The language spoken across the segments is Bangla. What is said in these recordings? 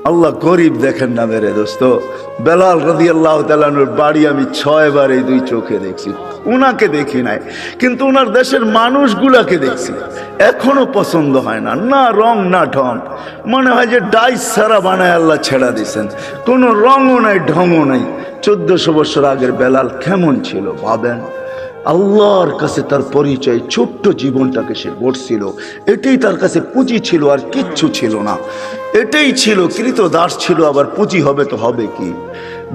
আল্লাহ গরিব দেখেন না মেরে দোস্ত। বেলাল রাদিয়াল্লাহু তাআলা আনহুর বাড়ি আমি 6 বার এই দুই চোখে দেখছি। উনাকে দেখি নাই, কিন্তু উনার দেশের মানুষগুলাকে দেখছি। এখনো পছন্দ হয় না, না রং না ঢং। মনে হয় যে ডাইস ছাড়া বানায় আল্লাহ ছেড়া দিয়েছেন, কোনো রঙও নাই ঢংও নাই। 1400 বছর আগের বেলাল কেমন ছিল ভাবেন। আল্লাহর কাছে তার পরিচয়, ছোট্ট জীবনটাকে সে গড়ছিল, এটাই তার কাছে পুঁজি ছিল, আর কিচ্ছু ছিল না। এটাই ছিল, কৃতদাস ছিল, আবার পুঁজি হবে তো হবে কি।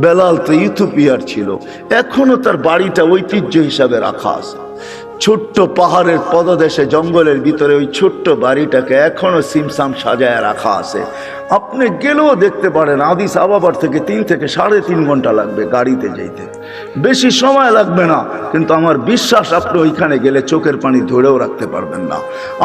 বেলাল তো ইথিওপিয়ার ছিল, এখনো তার বাড়িটা ঐতিহ্য হিসাবে রাখা আছে। ছোট্ট পাহাড়ের পদদেশে জঙ্গলের ভিতরে ওই ছোট্ট বাড়িটাকে এখনো সিমসাম সাজায় রাখা আছে। আপনি গেলেও দেখতে পারেন, আদিস আবাবার থেকে 3 থেকে 3.5 ঘন্টা লাগবে গাড়িতে যেতে, বেশি সময় লাগবে না। কিন্তু আমার বিশ্বাস আপনি ওইখানে গেলে চোখের পানি ধরেও রাখতে পারবেন না,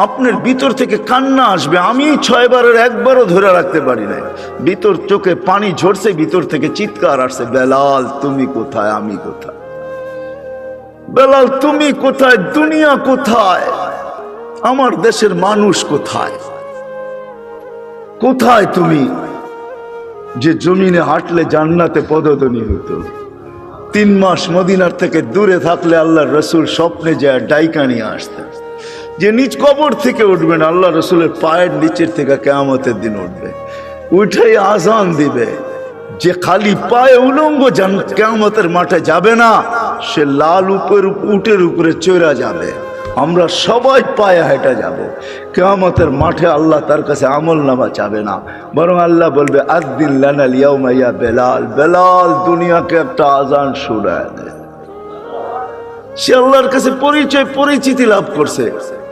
আপনার ভিতর থেকে কান্না আসবে। আমি 6 বারের একবারও ধরে রাখতে পারি না, ভিতর চোখে পানি ঝরছে, ভিতর থেকে চিৎকার আসছে, বেলাল তুমি কোথায়, আমি কোথায়, বেলাল তুমি কোথায়, দুনিয়া কোথায়, আমার দেশের মানুষ কোথায়, কোথায় তুমি যে জমিনে হাঁটলে জান্নাতে পদধ্বনি হতো। 3 মাস মদিনার থেকে দূরে থাকলে আল্লাহর রসুল স্বপ্নে যায় ডাইকা নিয়ে আসতেন, যে নিজ কবর থেকে উঠবেন, আল্লাহ রসুলের পায়ের নিচের থেকে কিয়ামতের দিন উঠবে, উঠেই আজান দিবে। যে খালি পায়ে উলঙ্গ কিয়ামতের মাঠে যাবে না, সে লাল উটের উপরে চড়া যাবে। আমরা সবাই পায়ে হেঁটে যাব কিয়ামতের মাঠে। আল্লাহ তার কাছে আমলনামা চাবে না, বরং আল্লাহ বলবে আযদিন লানাল ইয়াউমা ইয়া বেলাল, বেলাল দুনিয়াকে একটা আজান শোনায় দে। সে আল্লাহর কাছে পরিচিতি লাভ করছে।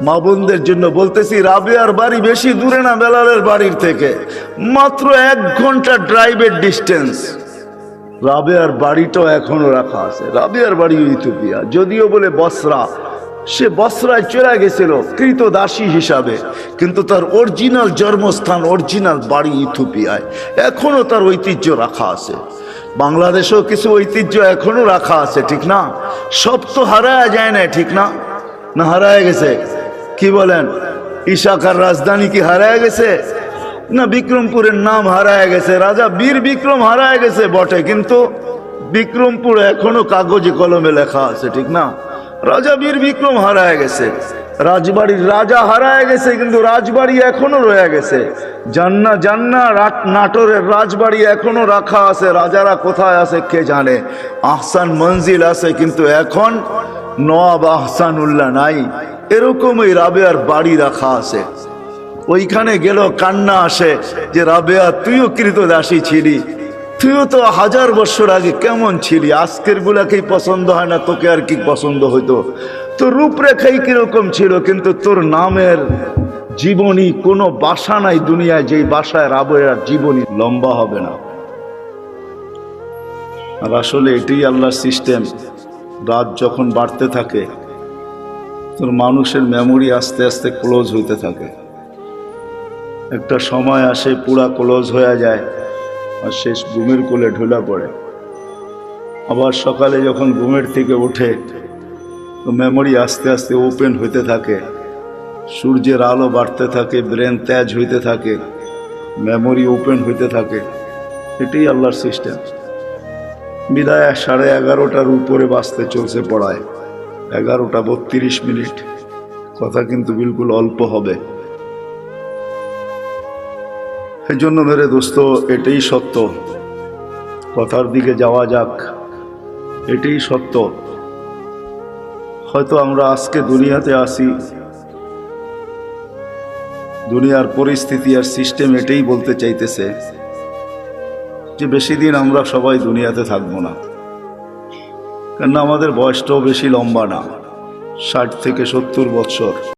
মা বোনদের জন্য বলতেছি, রাবেয়ার বাড়ি বেশি দূরে না বেলালের বাড়ির থেকে, মাত্র 1 ঘন্টা ড্রাইভের ডিস্টেন্স। রাবেয়ার বাড়িটাও এখনো রাখা আছে। রাবেয়ার বাড়ি ইথিওপিয়া, যদিও বলে বসরা, সে বসরায় চলে গেছিল কৃতদাসী হিসাবে, কিন্তু তার অরিজিনাল জন্মস্থান, অরিজিনাল বাড়ি ইথিওপিয়ায়। এখনো তার ঐতিহ্য রাখা আছে। বাংলাদেশেও কিছু ঐতিহ্য এখনো রাখা আছে, ঠিক না? সব তো হারায় যায় না, ঠিক না? না হারায় গেছে? কি বলেন, ইশাকার রাজধানী কি হারায় গেছে? না, বিক্রমপুরের নাম হারায় গেছে, রাজা বীর বিক্রম হারায় গেছে বটে, কিন্তু বিক্রমপুর এখনো কাগজে কলমে লেখা আছে, ঠিক না? রাজা বীর বিক্রম হারায় গেছে, রাজবাড়ির রাজা হারায় গেছে, কিন্তু রাজবাড়ি এখনো রয়ে গেছে। জান্না নাটোরের রাজবাড়ি এখনো রাখা আছে, রাজারা কোথায় আছে কে জানে। আহসান মঞ্জিল আছে, কিন্তু এখন নওয়াব আহসানুল্লাহ নাই। এরকমই রাবেয়ার বাড়ি রাখা আছে। ওইখানে গেল কান্না আসে যে রাবেয়া তুইও কৃতদাসী ছিলি, তুইও তো 1000 বছর আগে কেমন ছিলি, আজকের গুলাকেই পছন্দ হয় না, তোকে আর কি পছন্দ হইতো? তোর রূপরেখাই কিরকম ছিল, কিন্তু তোর নামের জীবনী কোনো বাসা নাই দুনিয়ায় যেই বাসায় রাবেয়ার জীবনী লম্বা হবে না। আর আসলে এটাই আল্লাহর সিস্টেম। রাত যখন বাড়তে থাকে, তোর মানুষের মেমোরি আস্তে আস্তে ক্লোজ হইতে থাকে। একটা সময় আসে পুরা ক্লোজ হয়ে যায়, আর শেষ ঘুমের কোলে ঢুলা পড়ে। আবার সকালে যখন ঘুমের থেকে ওঠে, তো মেমোরি আস্তে আস্তে ওপেন হইতে থাকে, সূর্যের আলো বাড়তে থাকে, ব্রেন তেজ হইতে থাকে, মেমোরি ওপেন হইতে থাকে। এটাই আল্লাহর সিস্টেম। বিদায় 11:30টার উপরে বাঁচতে চলছে পড়ায়, 11:32। কথা কিন্তু বিলকুল অল্প হবে। এই জন্য মেরে দোস্ত, এটাই সত্য। কথার দিকে যাওয়া যাক। এটাই সত্য। হয়তো আমরা আজকে দুনিয়াতে আসি, দুনিয়ার পরিস্থিতি আর সিস্টেম এটাই বলতে চাইতেছে যে বেশি দিন আমরা সবাই দুনিয়াতে থাকবো না। কেননা আমাদের বয়সটাও বেশি লম্বা না, 60 থেকে 70 বছর।